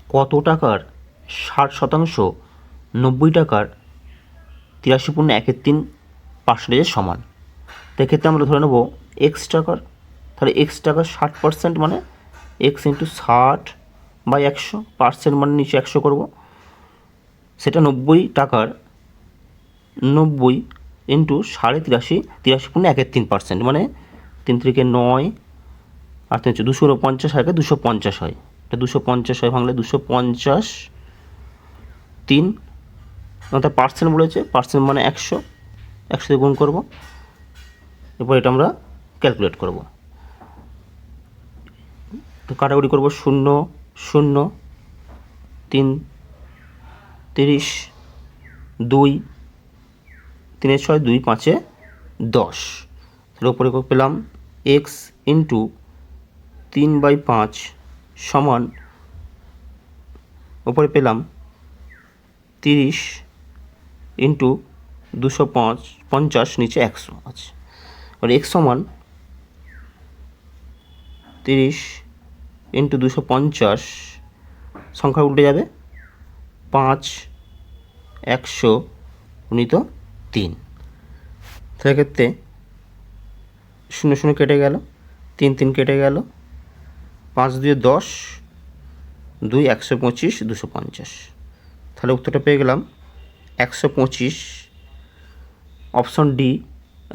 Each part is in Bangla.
কত টাকার 60% 90 টাকার 83.13% সমান? সেক্ষেত্রে আমরা ধরে নেব এক্স টাকার, তাহলে এক্স টাকার 60% মানে এক্স ইন্টু 60/100, পার্সেন্ট মানে নিচে 100 করব। সেটা 90 টাকার 90 ইন্টু 83.5, 83.13%, মানে 3 থেকে 9 আর 3 হচ্ছে 250, আগে 250 হয়, এটা 250 হয়, ভাঙলে 250 3, অর্থাৎ পার্সেন্ট বলেছে, পার্সেন্ট মানে 100, 100 দিয়ে গুণ করবো। এরপর এটা আমরা ক্যালকুলেট করব। তো কাটাকুটি করব, 0 0 3 30, 2 3 6 2 5 10, তাহলে ওপরে পেলাম এক্স ইন্টু 3/5 সমান, ওপরে পেলাম 30 ইন্টু 250, নিচে 100 আছে। আর এক্স সমান 30 ইন্টু 250, সংখ্যা উল্টে যাবে, 5 100 গুণিত 3, সেক্ষেত্রে 0 0 কেটে গেল, 3 3 কেটে গেল, 5 2 10, 2 125 250, তাহলে উত্তরটা পেয়ে গেলাম 125। Option D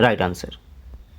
right answer.